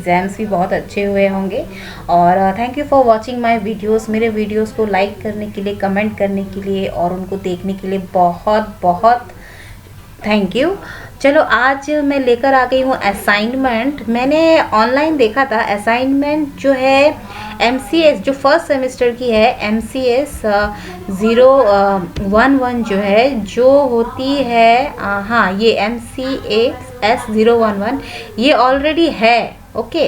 Exams भी बहुत अच्छे हुए होंगे। और thank you for watching my videos. मेरे वीडियोस को लाइक करने के लिए, कमेंट करने के लिए और उनको देखने के लिए बहुत बहुत थैंक यू। चलो आज मैं लेकर आ गई हूँ असाइनमेंट। मैंने ऑनलाइन देखा था असाइनमेंट जो है MCS जो फर्स्ट सेमेस्टर की है, MCS 011 जो है, जो होती है हाँ ये MCS 011 ये ऑलरेडी है। ओके,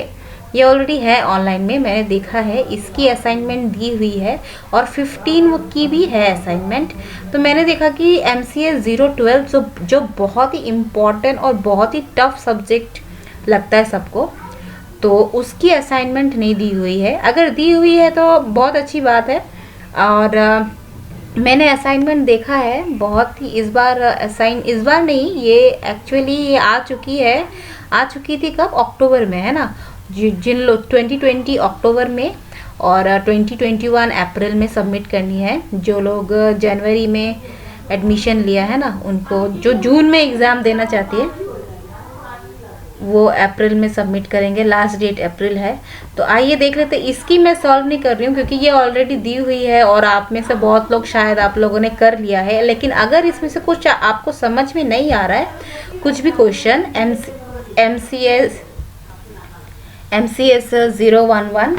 ये ऑलरेडी है ऑनलाइन में, मैंने देखा है। इसकी असाइनमेंट दी हुई है और 15 की भी है असाइनमेंट। तो मैंने देखा कि MCS 012 जो बहुत ही इम्पॉर्टेंट और बहुत ही टफ सब्जेक्ट लगता है सबको, तो उसकी असाइनमेंट नहीं दी हुई है। अगर दी हुई है तो बहुत अच्छी बात है। और मैंने असाइनमेंट देखा है बहुत ही, इस बार नहीं, ये एक्चुअली ये आ चुकी थी कब, अक्टूबर में, है ना। जिन लोग 2020 अक्टूबर में और 2021 अप्रैल में सबमिट करनी है। जो लोग जनवरी में एडमिशन लिया है ना, उनको, जो जून में एग्ज़ाम देना चाहती है वो अप्रैल में सबमिट करेंगे। लास्ट डेट अप्रैल है। तो आइए देख लेते हैं। इसकी मैं सॉल्व नहीं कर रही हूँ क्योंकि ये ऑलरेडी दी हुई है और आप में से बहुत लोग, शायद आप लोगों ने कर लिया है। लेकिन अगर इसमें से कुछ आपको समझ में नहीं आ रहा है, कुछ भी क्वेश्चन MCS 011,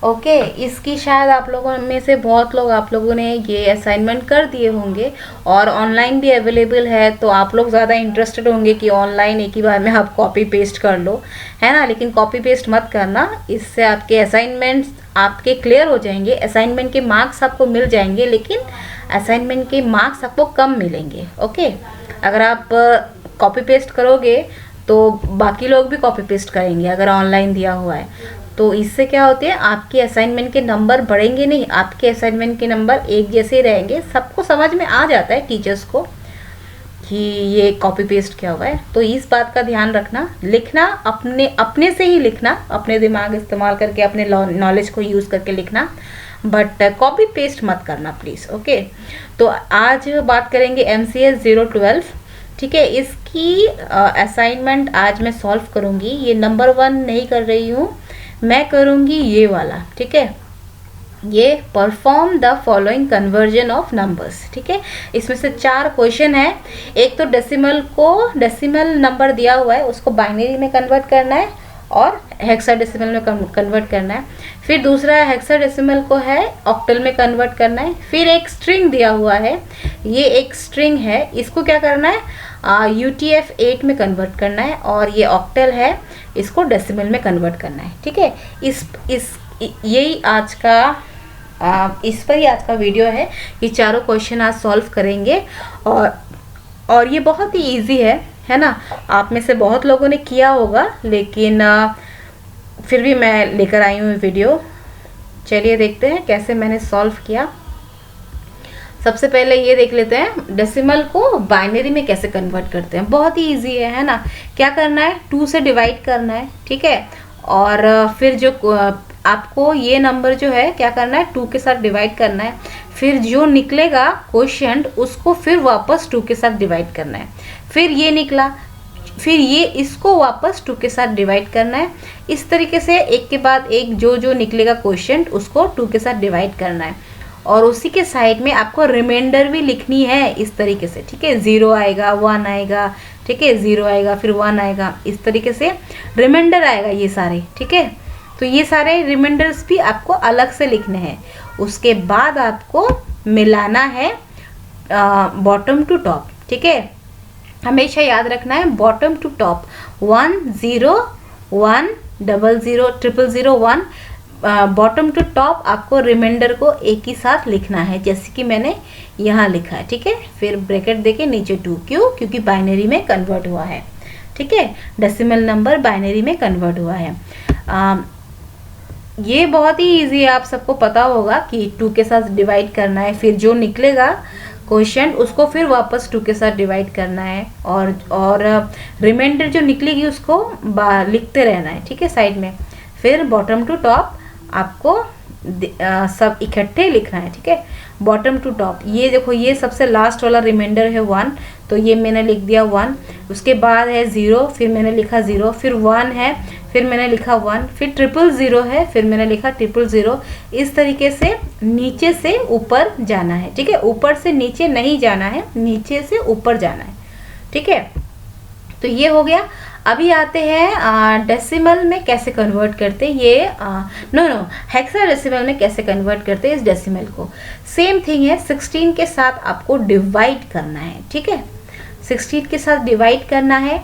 ओके, इसकी शायद आप लोगों में से बहुत लोग, आप लोगों ने ये असाइनमेंट कर दिए होंगे और ऑनलाइन भी अवेलेबल है। तो आप लोग ज़्यादा इंटरेस्टेड होंगे कि ऑनलाइन एक ही बार में आप कॉपी पेस्ट कर लो, है ना। लेकिन कॉपी पेस्ट मत करना, इससे आपके असाइनमेंट्स आपके क्लियर हो जाएंगे। असाइनमेंट के मार्क्स आपको मिल जाएंगे, लेकिन असाइनमेंट के मार्क्स आपको कम मिलेंगे। ओके, अगर आप कॉपी पेस्ट करोगे तो बाकी लोग भी कॉपी पेस्ट करेंगे अगर ऑनलाइन दिया हुआ है। तो इससे क्या होते हैं, आपके असाइनमेंट के नंबर बढ़ेंगे नहीं, आपके असाइनमेंट के नंबर एक जैसे ही रहेंगे। सबको समझ में आ जाता है, टीचर्स को, कि ये कॉपी पेस्ट क्या हुआ है। तो इस बात का ध्यान रखना। लिखना अपने से ही लिखना, अपने दिमाग इस्तेमाल करके, अपने नॉलेज को यूज़ करके लिखना, बट कॉपी पेस्ट मत करना प्लीज़। ओके, तो आज बात करेंगे MCS 012। ठीक है, इसकी असाइनमेंट आज मैं सॉल्व करूँगी। ये नंबर 1 नहीं कर रही हूँ, मैं करूँगी ये वाला। ठीक है, ये perform the following conversion of numbers. ठीक है, इसमें से 4 क्वेश्चन है। एक तो डेसिमल नंबर दिया हुआ है, उसको बाइनरी में कन्वर्ट करना है और हेक्साडेसिमल में कन्वर्ट करना है। फिर दूसरा हेक्साडेसिमल को है ऑक्टल में कन्वर्ट करना है। फिर एक स्ट्रिंग दिया हुआ है, ये एक स्ट्रिंग है, इसको क्या करना है, UTF-8 में कन्वर्ट करना है। और ये ऑक्टल है, इसको डेसिमल में कन्वर्ट करना है। ठीक है, यही आज का इस पर ही आज का वीडियो है। ये चारों क्वेश्चन आज सॉल्व करेंगे और ये बहुत ही इजी है ना। आप में से बहुत लोगों ने किया होगा, लेकिन फिर भी मैं लेकर आई हूँ वीडियो। चलिए देखते हैं कैसे मैंने सॉल्व किया। सबसे पहले ये देख लेते हैं डेसिमल को बाइनरी में कैसे कन्वर्ट करते हैं। बहुत ही इजी है ना। क्या करना है, 2 से डिवाइड करना है। ठीक है, और फिर जो आपको ये नंबर जो है क्या करना है, 2 के साथ डिवाइड करना है। फिर जो निकलेगा क्वोशिएंट, उसको फिर वापस 2 के साथ डिवाइड करना है। फिर ये निकला, फिर ये इसको वापस 2 के साथ डिवाइड करना है। इस तरीके से एक के बाद एक जो निकलेगा क्वोशिएंट, उसको 2 के साथ डिवाइड करना है। और उसी के साइड में आपको रिमाइंडर भी लिखनी है इस तरीके से। ठीक है, 0 आएगा, 1 आएगा, ठीक है, 0 आएगा, फिर 1 आएगा, इस तरीके से रिमाइंडर आएगा ये सारे। ठीक है, तो ये सारे रिमाइंडर्स भी आपको अलग से लिखने हैं। उसके बाद आपको मिलाना है बॉटम टू टॉप। ठीक है, हमेशा याद रखना है bottom to top, 1 0 1 0 0 0 0 1, bottom to top आपको रिमाइंडर को एक ही साथ लिखना है, जैसे कि मैंने यहाँ लिखा है। ठीक है, फिर ब्रैकेट देके नीचे 2, क्योंकि बाइनरी में कन्वर्ट हुआ है। ठीक है, डेसिमल नंबर बाइनरी में कन्वर्ट हुआ है। ये बहुत ही इजी है, आप सबको पता होगा कि 2 के साथ डिवाइड करना है। फिर जो निकलेगा क्वोशिएंट, उसको फिर वापस 2 के साथ डिवाइड करना है और रिमाइंडर जो निकलेगी उसको लिखते रहना है। ठीक है, साइड में। फिर बॉटम टू टॉप आपको सब इकट्ठे लिखना है। ठीक है, बॉटम टू टॉप। ये देखो, ये सबसे लास्ट वाला रिमाइंडर है 1, तो ये मैंने लिख दिया 1। उसके बाद है 0, फिर मैंने लिखा 0, फिर 1 है, फिर मैंने लिखा 1, फिर 000 है, फिर मैंने लिखा 000। इस तरीके से नीचे से ऊपर जाना है, ठीक है। ऊपर से नीचे नहीं जाना है, नीचे से ऊपर जाना है, ठीक है। तो ये हो गया। अभी आते हैं डेसिमल में कैसे कन्वर्ट करते हैं, ये हेक्साडेसिमल में कैसे कन्वर्ट करते हैं इस डेसिमल को। सेम थिंग है, 16 के साथ आपको डिवाइड करना है, ठीक है। 16 के साथ डिवाइड करना है,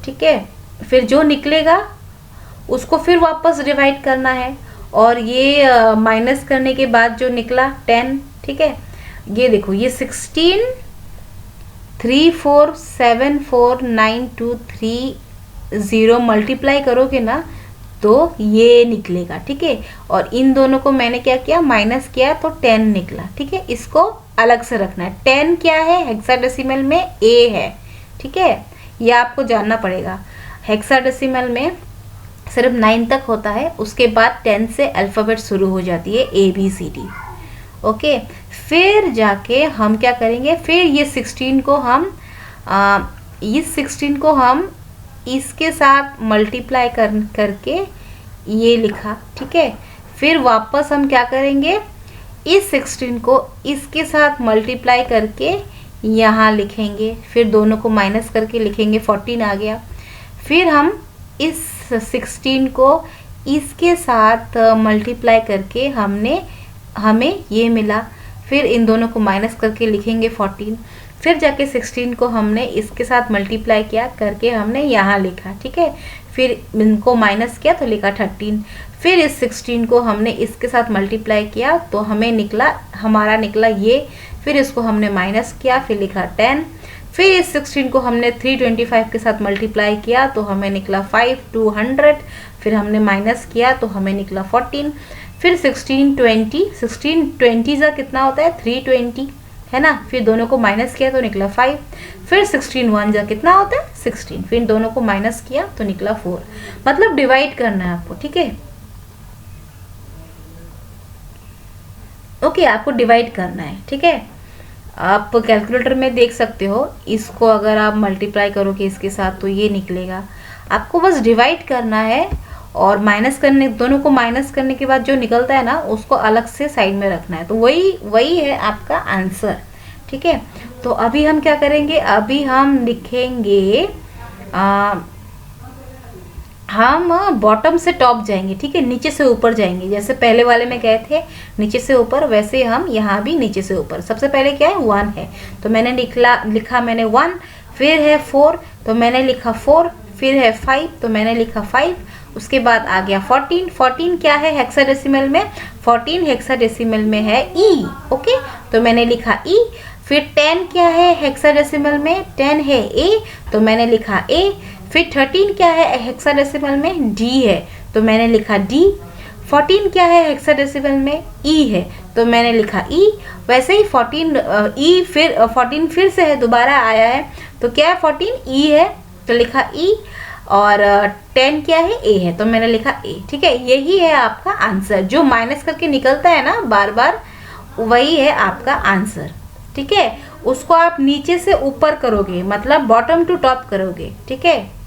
ठीक है। फिर जो निकलेगा उसको फिर वापस डिवाइड करना है, और ये माइनस करने के बाद जो निकला 10, ठीक है। ये देखो, ये 16 3 4 7 4 9 2 3 0 मल्टीप्लाई करोगे ना तो ये निकलेगा, ठीक है। और इन दोनों को मैंने क्या किया, माइनस किया तो 10 निकला, ठीक है। इसको अलग से रखना है। 10 क्या है हेक्साडेसिमल में, ए है, ठीक है। ये आपको जानना पड़ेगा। हेक्साडेसिमल में सिर्फ 9 तक होता है, उसके बाद 10 से अल्फ़ाबेट शुरू हो जाती है, ABCD, ओके। फिर जाके हम क्या करेंगे, फिर ये 16 को हम इस 16 को हम इसके साथ मल्टीप्लाई करके ये लिखा, ठीक है। फिर वापस हम क्या करेंगे, इस 16 को इसके साथ मल्टीप्लाई करके यहाँ लिखेंगे, फिर दोनों को माइनस करके लिखेंगे, 14 आ गया। फिर हम इस 16 को इसके साथ मल्टीप्लाई करके हमें ये मिला, फिर इन दोनों को माइनस करके लिखेंगे 14। फिर जाके 16 को हमने इसके साथ मल्टीप्लाई किया करके हमने यहाँ लिखा, ठीक है। फिर इनको माइनस किया तो लिखा 13। फिर इस 16 को हमने इसके साथ मल्टीप्लाई किया तो हमारा निकला ये। फिर इसको हमने माइनस किया, फिर लिखा 10। फिर इस 16 को हमने 325 के साथ मल्टीप्लाई किया तो हमें निकला 5 200। फिर हमने माइनस किया तो हमें निकला 14। फिर 16 20 का कितना होता है, 320, है ना। फिर दोनों को माइनस किया तो निकला 5। फिर 16 1 जा कितना होता है, 16। फिर दोनों को माइनस किया तो निकला 4। मतलब डिवाइड करना है आपको, ठीक है। ओके, आपको डिवाइड करना है, ठीक है। आप कैलकुलेटर में देख सकते हो, इसको अगर आप मल्टीप्लाई करोगे इसके साथ तो ये निकलेगा। आपको बस डिवाइड करना है और दोनों को माइनस करने के बाद जो निकलता है ना उसको अलग से साइड में रखना है। तो वही है आपका आंसर, ठीक है। तो अभी हम क्या करेंगे, अभी हम लिखेंगे हम बॉटम से टॉप जाएंगे, ठीक है। नीचे से ऊपर जाएंगे, जैसे पहले वाले में गए थे नीचे से ऊपर, वैसे हम यहाँ भी नीचे से ऊपर। सबसे पहले क्या है, 1 है तो मैंने लिखा मैंने 1। फिर है 4 तो मैंने लिखा 4। फिर है 5 तो मैंने लिखा 5। उसके बाद आ गया 14। 14 क्या है हेक्साडेसिमल में, 14 हेक्साडेसिमल में है ई, ओके, तो मैंने लिखा ई। फिर 10 क्या है हेक्साडेसिमल में, 10 है ए, तो मैंने लिखा ए। फिर 13 क्या है हेक्साडेसिमल में, डी है, तो मैंने लिखा डी। 14 क्या है हेक्साडेसिमल में, ई है, तो मैंने लिखा ई। वैसे ही 14 फिर से है, दोबारा आया है, तो क्या है 14 ई है तो लिखा ई। और 10 क्या है, ए है, तो मैंने लिखा ए, ठीक है। यही है आपका आंसर, जो माइनस करके निकलता है ना बार बार, वही है आपका आंसर, ठीक है। उसको आप नीचे से ऊपर करोगे, मतलब बॉटम टू टॉप करोगे, ठीक है।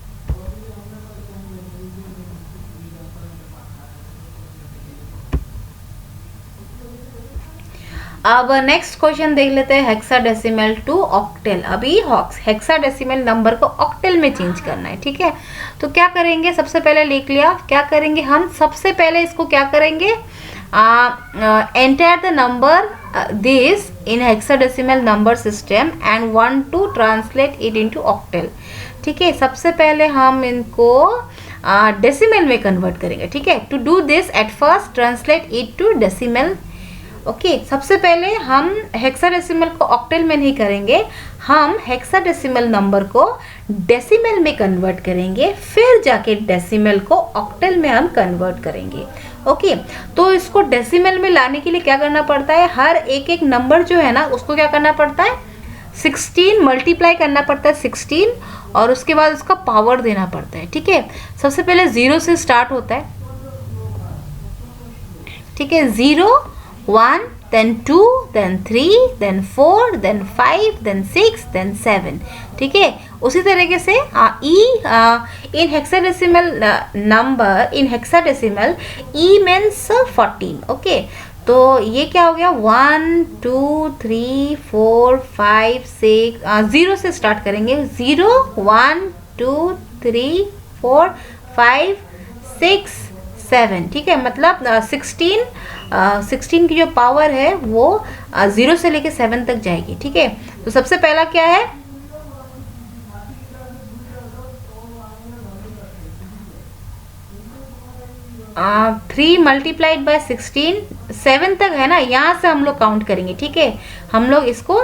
अब नेक्स्ट क्वेश्चन देख लेते हैं, हेक्साडेसिमल टू ऑक्टेल। अभी हेक्साडेसिमल नंबर को ऑक्टेल में चेंज करना है, ठीक है। तो क्या करेंगे, सबसे पहले लिख लिया, क्या करेंगे हम, सबसे पहले इसको क्या करेंगे, enter the number this in hexadecimal number system and want to translate it into octal, ठीक है। सबसे पहले हम इनको डेसिमल में कन्वर्ट करेंगे, ठीक है। To do this at first translate it to decimal, okay. सबसे पहले हम हेक्साडेसिमल को ऑक्टेल में नहीं करेंगे, हम हेक्साडेसिमल नंबर को डेसिमल में कन्वर्ट करेंगे, फिर जाके डेसिमल को ऑक्टेल में हम कन्वर्ट करेंगे, ओके। तो इसको डेसिमल में लाने के लिए क्या करना पड़ता है, हर एक नंबर जो है ना उसको क्या करना पड़ता है, 16 मल्टीप्लाई करना पड़ता है 16, और उसके बाद उसका पावर देना पड़ता है, ठीक है। सबसे पहले 0 से स्टार्ट होता है, ठीक है। 0 1 then 2 then 3 then 4 then 5 then 6 then 7, ठीक है। उसी तरीके से इन हेक्साडेसिमल नंबर, इन हेक्साडेसिमल ई मीन्स 14। ओके, तो ये क्या हो गया, 1 2 3 4 5 6, 0 से स्टार्ट करेंगे, 0 1 2 3 4 5 6 7, ठीक है। मतलब 16 की जो पावर है वो 0 से लेके 7 तक जाएगी, ठीक है। तो सबसे पहला क्या है, 3 मल्टीप्लाइड बाय 16, 7 तक है ना, यहाँ से हम लोग काउंट करेंगे, ठीक है। हम लोग इसको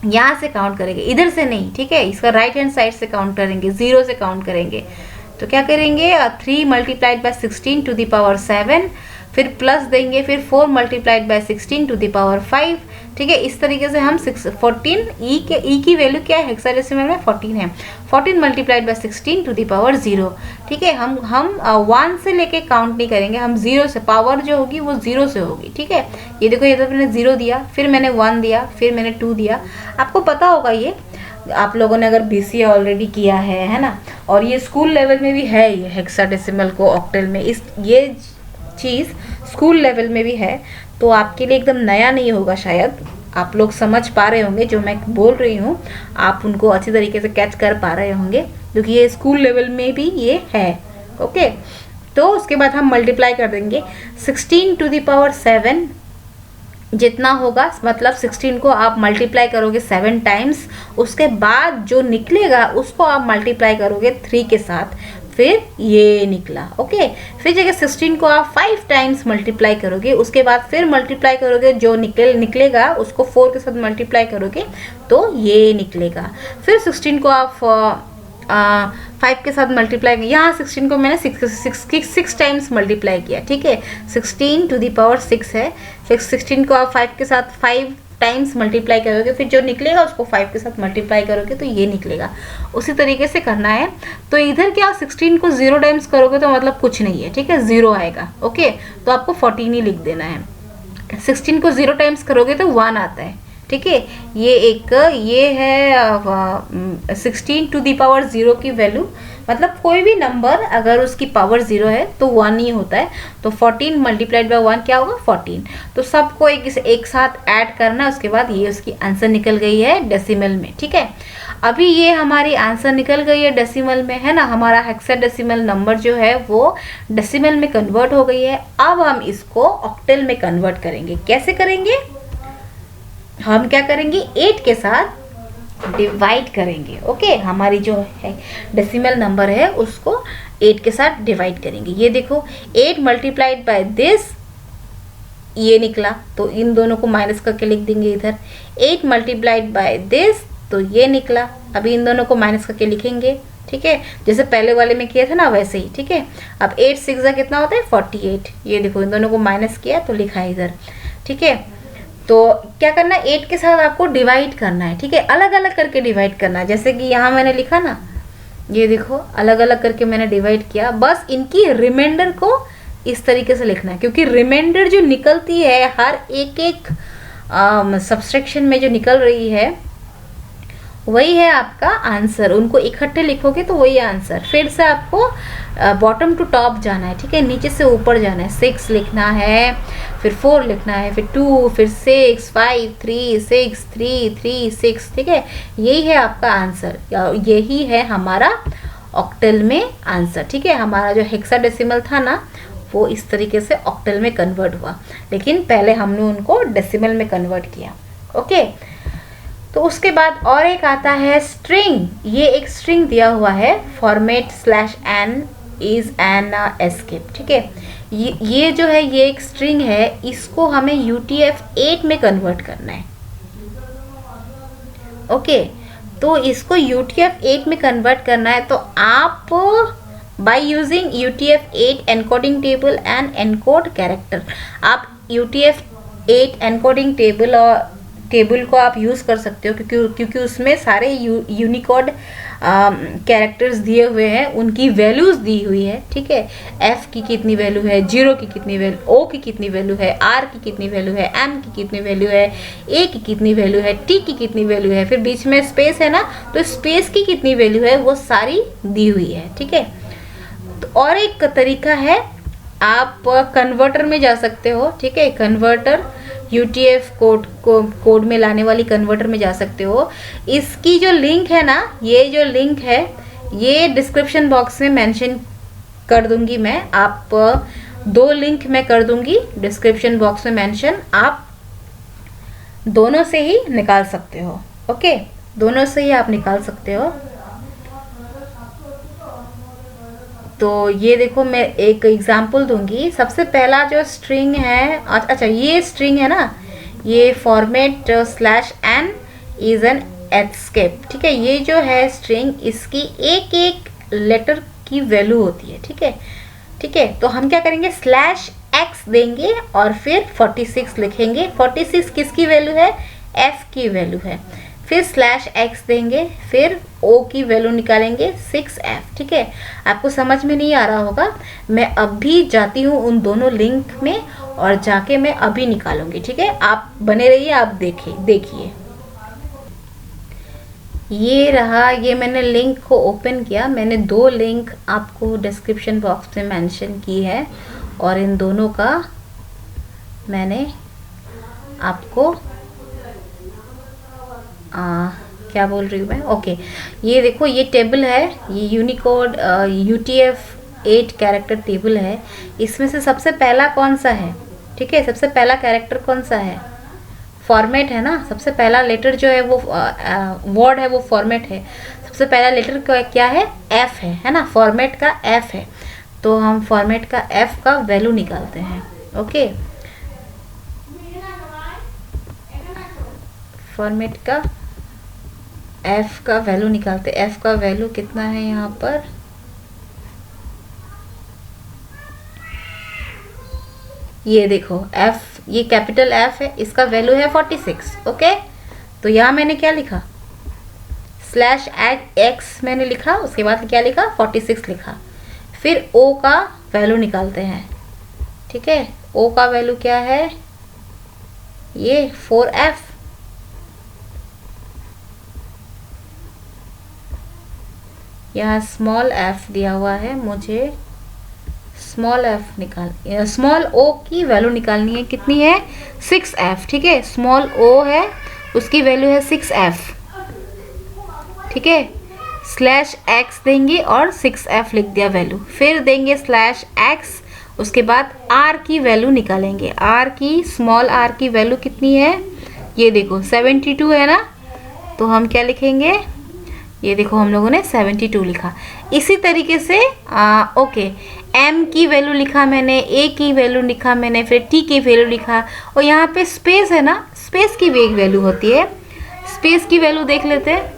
यहाँ से काउंट करेंगे, इधर से नहीं, ठीक है। इसका राइट हैंड साइड से काउंट करेंगे, 0 से काउंट करेंगे। तो क्या करेंगे, 3 multiplied by 16 to the power 7, फिर प्लस देंगे, फिर 4 multiplied by 16 to the power 5, ठीक है। इस तरीके से हम 14 ई की वैल्यू क्या है हेक्साडेसिमल में 14 है, 14 multiplied by 16 to the power 0, ठीक है। हम 1 से लेके काउंट नहीं करेंगे, हम 0 से, पावर जो होगी वो 0 से होगी, ठीक है। ये देखो, ये तो मैंने 0 दिया, फिर मैंने 1 दिया, फिर मैंने 2 दिया। आपको पता होगा, ये आप लोगों ने अगर BCA ऑलरेडी किया है ना, और ये स्कूल लेवल में भी है, ये हेक्साडेसिमल को ऑक्टल में, ये चीज़ स्कूल लेवल में भी है, तो आपके लिए एकदम नया नहीं होगा। शायद आप लोग समझ पा रहे होंगे जो मैं बोल रही हूँ, आप उनको अच्छी तरीके से कैच कर पा रहे होंगे, क्योंकि ये स्कूल लेवल में भी ये है। ओके, तो उसके बाद हम मल्टीप्लाई कर देंगे, 16 टू द पावर 7 जितना होगा, मतलब 16 को आप मल्टीप्लाई करोगे 7 टाइम्स, उसके बाद जो निकलेगा उसको आप मल्टीप्लाई करोगे 3 के साथ, फिर ये निकला। ओके, फिर जगह 16 को आप 5 टाइम्स मल्टीप्लाई करोगे, उसके बाद फिर मल्टीप्लाई करोगे, जो निकलेगा उसको 4 के साथ मल्टीप्लाई करोगे तो ये निकलेगा। फिर 16 को आप 5 के साथ मल्टीप्लाई, यहाँ 16 को मैंने 6 टाइम्स मल्टीप्लाई किया, ठीक है। 16 टू द पावर 6 है, फिर 16 को आप 5 के साथ 5 टाइम्स मल्टीप्लाई करोगे, फिर जो निकलेगा उसको 5 के साथ मल्टीप्लाई करोगे तो ये निकलेगा। उसी तरीके से करना है। तो इधर क्या, 16 को 0 टाइम्स करोगे तो मतलब कुछ नहीं है, ठीक है, 0 आएगा। ओके, तो आपको 14 ही लिख देना है। 16 को 0 टाइम्स करोगे तो 1 आता है, ठीक है। ये है 16 टू द पावर 0 की वैल्यू, मतलब कोई भी नंबर अगर उसकी पावर 0 है तो 1 ही होता है। तो 14 मल्टीप्लाइड बाय 1 क्या होगा, 14। तो सबको एक साथ ऐड करना है, उसके बाद ये उसकी आंसर निकल गई है डेसिमल में, ठीक है। अभी ये हमारी आंसर निकल गई है डेसिमल में, है ना। हमारा हेक्साडेसिमल नंबर जो है वो डेसिमल में कन्वर्ट हो गई है। अब हम इसको ऑक्टल में कन्वर्ट करेंगे। कैसे करेंगे, हम क्या करेंगे, 8 के साथ डिवाइड करेंगे। ओके, हमारी जो है डेसिमल नंबर है उसको 8 के साथ डिवाइड करेंगे। ये देखो, 8 मल्टीप्लाइड बाय दिस, ये निकला, तो इन दोनों को माइनस करके लिख देंगे इधर। 8 मल्टीप्लाइड बाय दिस, तो ये निकला, अभी इन दोनों को माइनस करके लिखेंगे, ठीक है, जैसे पहले वाले में किया था ना वैसे ही, ठीक है। अब 8 6 कितना होता है, 48। ये देखो, इन दोनों को माइनस किया तो लिखा है इधर, ठीक है। तो क्या करना है, 8 के साथ आपको डिवाइड करना है, ठीक है, अलग अलग करके डिवाइड करना है। जैसे कि यहाँ मैंने लिखा ना, ये देखो अलग अलग करके मैंने डिवाइड किया, बस इनकी रिमाइंडर को इस तरीके से लिखना है, क्योंकि रिमाइंडर जो निकलती है हर एक सब्सट्रैक्शन में जो निकल रही है वही है आपका आंसर। उनको इकट्ठे लिखोगे तो वही आंसर। फिर से आपको बॉटम टू टॉप जाना है, ठीक है, नीचे से ऊपर जाना है। 6 लिखना है, फिर 4 लिखना है, फिर 2, फिर 6 5 3 6 3 3 6, ठीक है। यही है आपका आंसर, यही है हमारा ऑक्टल में आंसर, ठीक है। हमारा जो हेक्साडेसिमल था ना वो इस तरीके से ऑक्टल में कन्वर्ट हुआ, लेकिन पहले हमने उनको डेसिमल में कन्वर्ट किया। ओके, तो उसके बाद और एक आता है स्ट्रिंग। ये एक स्ट्रिंग दिया हुआ है, format /n is an escape, ठीक है। ये जो है ये एक स्ट्रिंग है, इसको हमें UTF-8 में कन्वर्ट करना है। ओके, तो इसको UTF-8 में कन्वर्ट करना है, तो आप by using UTF-8 encoding table and encode character, आप UTF-8 एनकोडिंग टेबल और टेबल को आप यूज़ कर सकते हो, क्योंकि उसमें सारे यूनिकोड कैरेक्टर्स दिए हुए हैं, उनकी वैल्यूज़ दी हुई है, ठीक है। एफ की कितनी वैल्यू है, जीरो की कितनी वैल्यू, ओ की कितनी वैल्यू है, आर की कितनी वैल्यू है, एम की कितनी वैल्यू है, ए की कितनी वैल्यू है, टी की कितनी वैल्यू है, फिर बीच में स्पेस है ना, तो स्पेस की कितनी वैल्यू है, वो सारी दी हुई है, ठीक है। तो और एक तरीका है, आप कन्वर्टर में जा सकते हो, ठीक है। कन्वर्टर UTF कोड में लाने वाली कन्वर्टर में जा सकते हो। इसकी जो लिंक है ना, ये जो लिंक है, ये डिस्क्रिप्शन बॉक्स में मेंशन कर दूंगी मैं। आप 2 लिंक मैं कर दूंगी डिस्क्रिप्शन बॉक्स में मेंशन, आप दोनों से ही निकाल सकते हो, ओके। दोनों से ही आप निकाल सकते हो। तो ये देखो, मैं एक एग्जांपल दूंगी। सबसे पहला जो स्ट्रिंग है, अच्छा ये स्ट्रिंग है ना, ये format /n is an escape, ठीक है। ये जो है स्ट्रिंग, इसकी एक एक लेटर की वैल्यू होती है, ठीक है, ठीक है। तो हम क्या करेंगे, /x देंगे और फिर 46 लिखेंगे। 46 किसकी वैल्यू है, f की वैल्यू है। फिर /x देंगे, फिर o की वैल्यू निकालेंगे 6f, ठीक है। आपको समझ में नहीं आ रहा होगा, मैं अभी जाती हूँ उन दोनों लिंक में और जाके मैं अभी निकालूंगी, ठीक है। आप बने रहिए, आप देखिए। ये रहा, ये मैंने लिंक को ओपन किया। मैंने 2 लिंक आपको डिस्क्रिप्शन बॉक्स में मेंशन की है और इन दोनों का मैंने आपको क्या बोल रही हूँ मैं, ओके। ये देखो, ये टेबल है, ये यूनिकोड UTF-8 कैरेक्टर टेबल है। इसमें से सबसे पहला कौन सा है, ठीक है, सबसे पहला कैरेक्टर कौन सा है, फॉर्मेट है ना। सबसे पहला लेटर जो है वो वर्ड है, वो फॉर्मेट है। सबसे पहला लेटर क्या है, F है ना, फॉर्मेट का F है। तो हम फॉर्मेट का F का वैल्यू निकालते हैं, ओके। फॉर्मेट का F का वैल्यू निकालते। F का वैल्यू कितना है यहाँ पर, ये देखो F, ये कैपिटल F है, इसका वैल्यू है 46, ओके। तो यहाँ मैंने क्या लिखा, /x मैंने लिखा, उसके बाद क्या लिखा, 46 लिखा। फिर O का वैल्यू निकालते हैं, ठीक है। O का वैल्यू क्या है, ये 4f, यहाँ स्मॉल f दिया हुआ है, मुझे स्मॉल o की वैल्यू निकालनी है, कितनी है, 6f, ठीक है। स्मॉल o है, उसकी वैल्यू है 6f, ठीक है। /x देंगे और 6f लिख दिया वैल्यू। फिर देंगे /x, उसके बाद r की वैल्यू निकालेंगे। r की, स्मॉल r की वैल्यू कितनी है, ये देखो 72 है ना, तो हम क्या लिखेंगे, ये देखो हम लोगों ने 72 लिखा। इसी तरीके से ओके, m की वैल्यू लिखा मैंने, a की वैल्यू लिखा मैंने, फिर t की वैल्यू लिखा। और यहाँ पे स्पेस है ना, स्पेस की भी एक वैल्यू होती है। स्पेस की वैल्यू देख लेते हैं।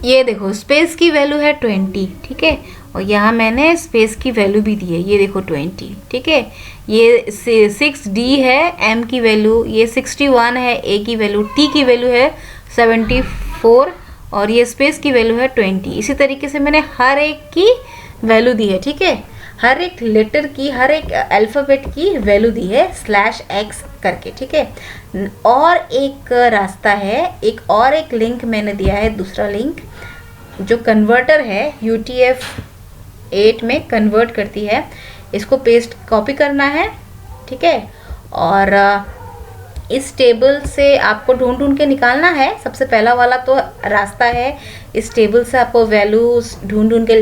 ये देखो, स्पेस की वैल्यू है 20, ठीक है। और यहाँ मैंने स्पेस की वैल्यू भी दी है, ये देखो 20, ठीक है। ये 6d है, m की वैल्यू, ये 61 है, a की वैल्यू, t की वैल्यू है 74 और ये स्पेस की वैल्यू है 20। इसी तरीके से मैंने हर एक की वैल्यू दी है, ठीक है। हर एक लेटर की, हर एक अल्फ़ाबेट की वैल्यू दी है /x करके, ठीक है। और एक रास्ता है, एक लिंक मैंने दिया है, दूसरा लिंक जो कन्वर्टर है, UTF-8 में कन्वर्ट करती है। इसको पेस्ट कॉपी करना है, ठीक है। और इस टेबल से आपको ढूंढ के निकालना है। सबसे पहला वाला तो रास्ता है, इस टेबल से आपको वैल्यूज ढूंढ के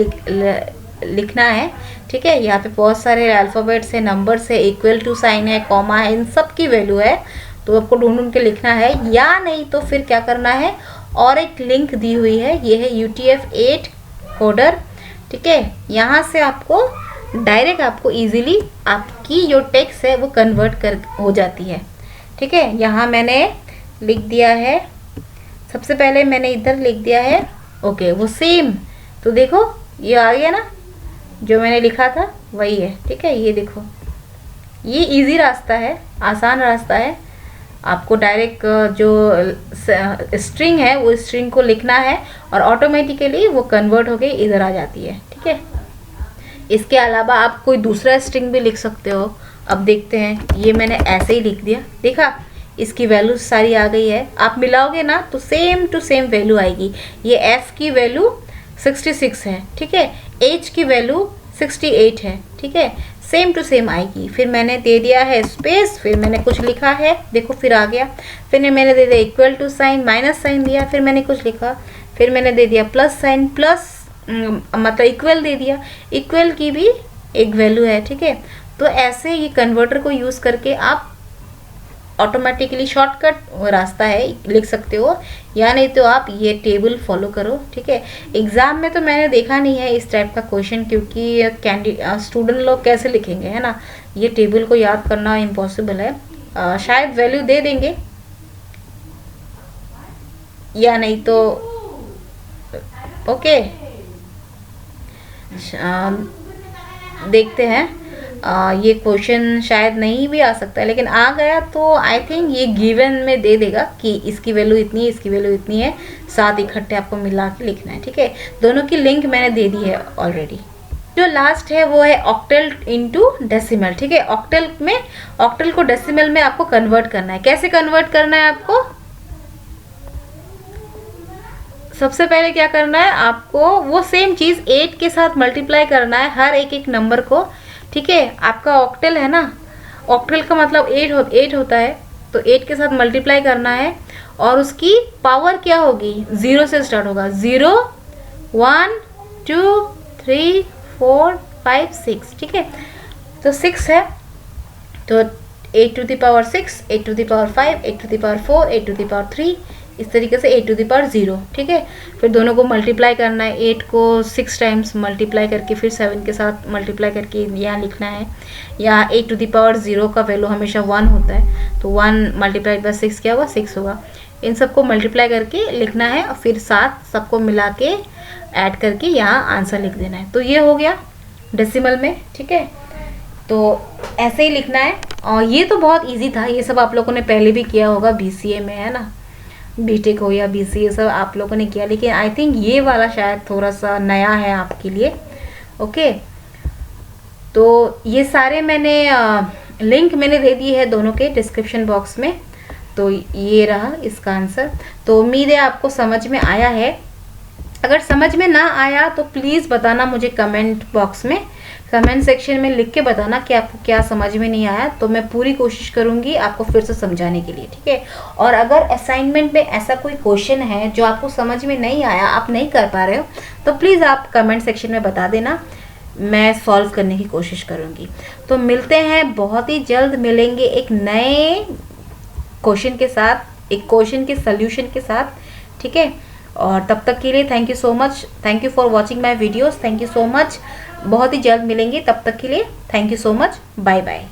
लिखना है, ठीक है। यहाँ पे बहुत सारे अल्फ़ाबेट्स है, नंबर्स है, इक्वल टू साइन है, कॉमा है, इन सब की वैल्यू है, तो आपको ढूंढ के लिखना है। या नहीं तो फिर क्या करना है, और एक लिंक दी हुई है, ये है UTF-8 कोडर, ठीक है। यहाँ से आपको डायरेक्ट आपको इजीली आपकी जो टेक्स्ट है वो कन्वर्ट हो जाती है, ठीक है। यहाँ मैंने लिख दिया है, सबसे पहले मैंने इधर लिख दिया है, ओके, वो सेम, तो देखो ये आ गया ना, जो मैंने लिखा था वही है, ठीक है। ये देखो, ये इजी रास्ता है, आसान रास्ता है। आपको डायरेक्ट जो स्ट्रिंग है वो स्ट्रिंग को लिखना है और ऑटोमेटिकली वो कन्वर्ट होके इधर आ जाती है, ठीक है। इसके अलावा आप कोई दूसरा स्ट्रिंग भी लिख सकते हो। अब देखते हैं, ये मैंने ऐसे ही लिख दिया, देखा इसकी वैल्यू सारी आ गई है। आप मिलाओगे ना तो सेम टू सेम वैल्यू आएगी। ये f की वैल्यू 66 है, ठीक है, h की वैल्यू 68 है, ठीक है, सेम टू सेम आएगी। फिर मैंने दे दिया है स्पेस, फिर मैंने कुछ लिखा है, देखो फिर आ गया। फिर मैंने दे दिया equal to sign, minus sign दिया, फिर मैंने कुछ लिखा, फिर मैंने दे दिया प्लस साइन, प्लस मतलब इक्वल दे दिया, इक्वल की भी एक वैल्यू है, ठीक है। तो ऐसे ये कन्वर्टर को यूज़ करके आप ऑटोमेटिकली शॉर्टकट रास्ता है लिख सकते हो, या नहीं तो आप ये टेबल फॉलो करो, ठीक है। एग्ज़ाम में तो मैंने देखा नहीं है इस टाइप का क्वेश्चन, क्योंकि स्टूडेंट लोग कैसे लिखेंगे, है ना। ये टेबल को याद करना इम्पॉसिबल है। शायद वैल्यू दे देंगे या नहीं तो ओके। देखते हैं, ये क्वेश्चन शायद नहीं भी आ सकता है, लेकिन आ गया तो आई थिंक ये गिवन में दे देगा कि इसकी वैल्यू इतनी है, इसकी वैल्यू इतनी है, साथ इकट्ठे आपको मिला के लिखना है, ठीक है। दोनों की लिंक मैंने दे दी है ऑलरेडी। जो लास्ट है वो है ऑक्टल इनटू डेसिमल, ठीक है। ऑक्टल को डेसिमल में आपको कन्वर्ट करना है। कैसे कन्वर्ट करना है आपको? सबसे पहले क्या करना है आपको, वो सेम चीज़ 8 के साथ मल्टीप्लाई करना है हर एक नंबर को, ठीक है। आपका ऑक्टल है ना, ऑक्टल का मतलब 8 होता है, तो 8 के साथ मल्टीप्लाई करना है और उसकी पावर क्या होगी, 0 से स्टार्ट होगा। 0 1 2 3 4 5 6, ठीक है। तो 6 है तो 8 to the power 6, 8 to the power 5, 8 to the power 4, 8 to the power 3, इस तरीके से 8 to the power 0, ठीक है। फिर दोनों को मल्टीप्लाई करना है, 8 को 6 टाइम्स मल्टीप्लाई करके फिर 7 के साथ मल्टीप्लाई करके यहाँ लिखना है। या 8 to the power 0 का वैल्यू हमेशा 1 होता है, तो 1 मल्टीप्लाइड बाय 6 क्या होगा, 6 होगा। इन सबको मल्टीप्लाई करके लिखना है और फिर साथ सबको मिला के ऐड करके यहाँ आंसर लिख देना है। तो ये हो गया डेसिमल में, ठीक है। तो ऐसे ही लिखना है। और ये तो बहुत ईजी था, ये सब आप लोगों ने पहले भी किया होगा BCA में, है ना, बीटेक हो या BCA, सब आप लोगों ने किया, लेकिन आई थिंक ये वाला शायद थोड़ा सा नया है आपके लिए, ओके। तो ये सारे मैंने लिंक मैंने दे दी है दोनों के डिस्क्रिप्शन बॉक्स में। तो ये रहा इसका आंसर। तो उम्मीद है आपको समझ में आया है। अगर समझ में ना आया तो प्लीज़ बताना मुझे कमेंट बॉक्स में, कमेंट सेक्शन में लिख के बताना कि आपको क्या समझ में नहीं आया, तो मैं पूरी कोशिश करूंगी आपको फिर से समझाने के लिए, ठीक है। और अगर असाइनमेंट में ऐसा कोई क्वेश्चन है जो आपको समझ में नहीं आया, आप नहीं कर पा रहे हो, तो प्लीज़ आप कमेंट सेक्शन में बता देना, मैं सॉल्व करने की कोशिश करूंगी। तो मिलते हैं, बहुत ही जल्द मिलेंगे एक नए क्वेश्चन के साथ, एक क्वेश्चन के सल्यूशन के साथ, ठीक है। और तब तक के लिए thank you so much, thank you for watching my videos, thank you so much. बहुत ही जल्द मिलेंगे, तब तक के लिए thank you so much, bye bye.